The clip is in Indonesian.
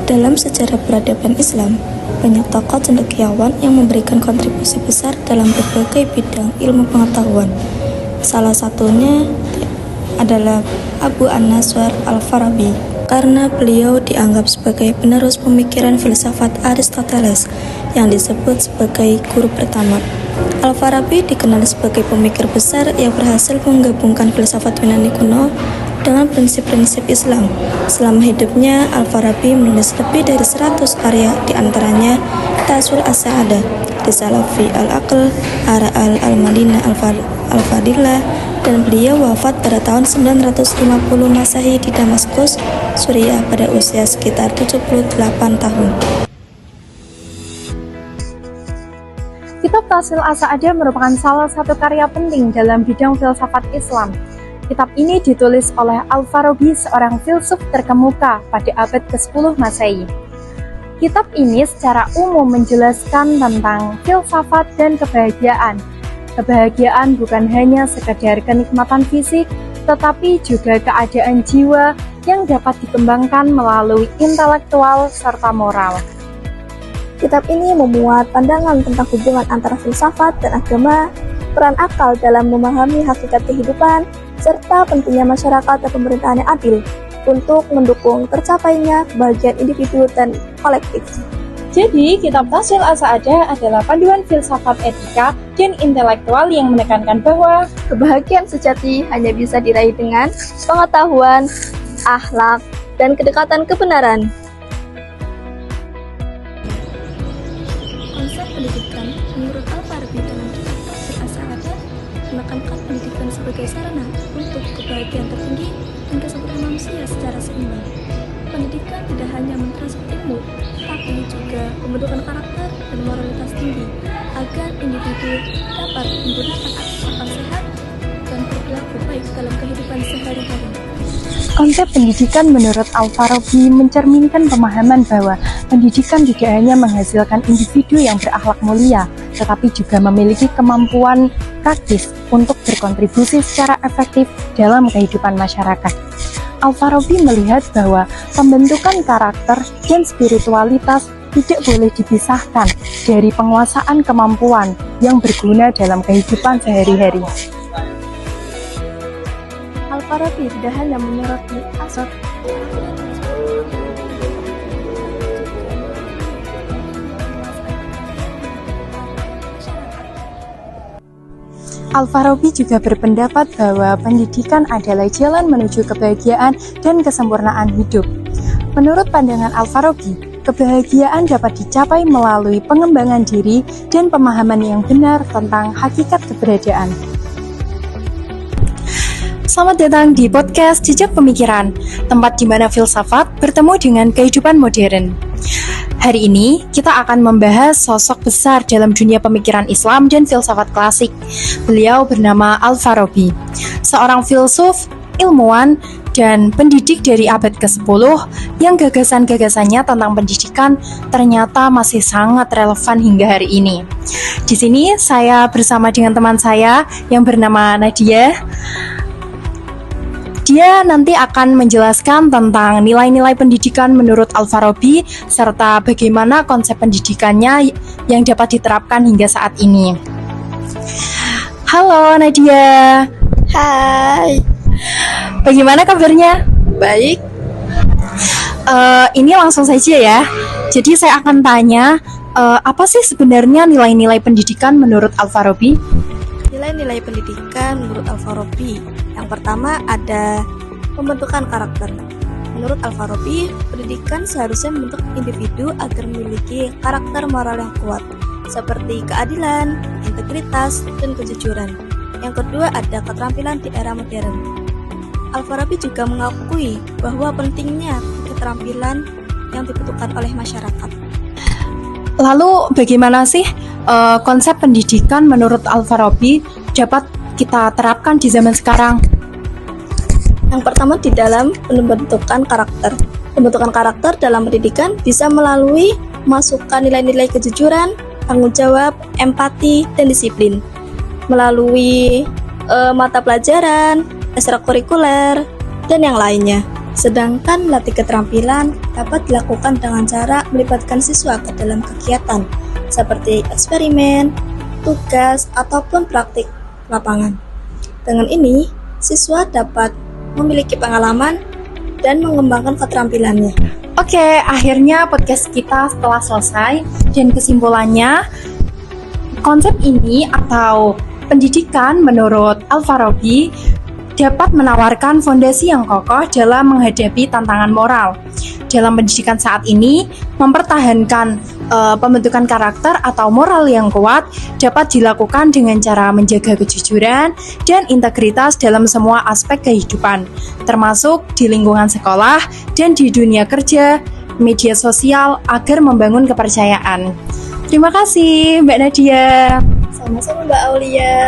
Dalam sejarah peradaban Islam, banyak tokoh cendekiawan yang memberikan kontribusi besar dalam berbagai bidang ilmu pengetahuan. Salah satunya adalah Abu an-Nasr al-Farabi, karena beliau dianggap sebagai penerus pemikiran filsafat Aristoteles yang disebut sebagai guru pertama. Al-Farabi dikenal sebagai pemikir besar yang berhasil menggabungkan filsafat Yunani kuno dengan prinsip-prinsip Islam. Selama hidupnya, Al-Farabi menulis lebih dari 100 karya, diantaranya Tahsil as-Sa'adah, Risalah fi al-Aql, Ara'al al-Madinah al-Fadilah, dan beliau wafat pada tahun 950 Masehi di Damaskus, Suriah pada usia sekitar 78 tahun. Kitab Tahsil as-Sa'adah merupakan salah satu karya penting dalam bidang filsafat Islam. Kitab ini ditulis oleh Al-Farabi, seorang filsuf terkemuka pada abad ke-10 Masehi. Kitab ini secara umum menjelaskan tentang filsafat dan kebahagiaan. Kebahagiaan bukan hanya sekedar kenikmatan fisik, tetapi juga keadaan jiwa yang dapat dikembangkan melalui intelektual serta moral. Kitab ini memuat pandangan tentang hubungan antara filsafat dan agama, peran akal dalam memahami hakikat kehidupan, serta pentingnya masyarakat dan pemerintahan yang adil untuk mendukung tercapainya kebahagiaan individu dan kolektif. Jadi, kitab Tahsil as-Sa'adah adalah panduan filsafat etika dan intelektual yang menekankan bahwa kebahagiaan sejati hanya bisa diraih dengan pengetahuan, akhlak, dan kedekatan kebenaran. Konsep pendidikan menurut Al-Farabi dalam kitab Tahsil as-Sa'adah menekankan pendidikan sebagai sarana untuk kebahagiaan tertinggi dan kesempurnaan manusia secara seimbang. Pendidikan tidak hanya mentransfer ilmu, tapi juga pembentukan karakter dan moralitas tinggi agar individu dapat menggunakan akal sehat dan berperilaku baik dalam kehidupan sehari-hari. konsep pendidikan menurut Al-Farabi mencerminkan pemahaman bahwa pendidikan tidak hanya menghasilkan individu yang berakhlak mulia, tetapi juga memiliki kemampuan praktis untuk berkontribusi secara efektif dalam kehidupan masyarakat. Al-Farabi melihat bahwa pembentukan karakter dan spiritualitas tidak boleh dipisahkan dari penguasaan kemampuan yang berguna dalam kehidupan sehari-hari. Al-Farabi tidak hanya menyoroti aspek Al-Farabi juga berpendapat bahwa pendidikan adalah jalan menuju kebahagiaan dan kesempurnaan hidup. Menurut pandangan Al-Farabi, kebahagiaan dapat dicapai melalui pengembangan diri dan pemahaman yang benar tentang hakikat keberadaan. Selamat datang di podcast Jejak Pemikiran, tempat di mana filsafat bertemu dengan kehidupan modern. Hari ini kita akan membahas sosok besar dalam dunia pemikiran Islam dan filsafat klasik. Beliau bernama Al-Farabi, seorang filsuf, ilmuwan, dan pendidik dari abad ke-10 yang gagasan-gagasannya tentang pendidikan ternyata masih sangat relevan hingga hari ini. Di sini saya bersama dengan teman saya yang bernama Nadia. Dia nanti akan menjelaskan tentang nilai-nilai pendidikan menurut Al-Farabi serta bagaimana konsep pendidikannya yang dapat diterapkan hingga saat ini. Halo Nadia. Hai. Bagaimana kabarnya? Baik. Ini langsung saja ya. Jadi saya akan tanya, apa sih sebenarnya nilai-nilai pendidikan menurut Al-Farabi? Nilai-nilai pendidikan menurut Al-Farabi. Yang pertama ada pembentukan karakter. Menurut Al-Farabi, pendidikan seharusnya membentuk individu agar memiliki karakter moral yang kuat, seperti keadilan, integritas, dan kejujuran. Yang kedua ada keterampilan di era modern. Al-Farabi juga mengakui bahwa pentingnya keterampilan yang dibutuhkan oleh masyarakat. Lalu bagaimana sih konsep pendidikan menurut Al-Farabi dapat kita terapkan di zaman sekarang? Yang pertama di dalam pembentukan karakter. Pembentukan karakter dalam pendidikan bisa melalui masukan nilai-nilai kejujuran, tanggung jawab, empati, dan disiplin. Melalui mata pelajaran, ekstrakurikuler, dan yang lainnya. Sedangkan latih keterampilan dapat dilakukan dengan cara melibatkan siswa ke dalam kegiatan seperti eksperimen, tugas, ataupun praktik lapangan. Dengan ini, siswa dapat memiliki pengalaman dan mengembangkan keterampilannya. Oke, akhirnya podcast kita telah selesai dan kesimpulannya, konsep ini atau pendidikan menurut Al-Farabi dapat menawarkan fondasi yang kokoh dalam menghadapi tantangan moral. Dalam pendidikan saat ini, mempertahankan pembentukan karakter atau moral yang kuat dapat dilakukan dengan cara menjaga kejujuran dan integritas dalam semua aspek kehidupan, termasuk di lingkungan sekolah dan di dunia kerja, media sosial agar membangun kepercayaan. Terima kasih Mbak Nadia. Sama-sama Mbak Aulia.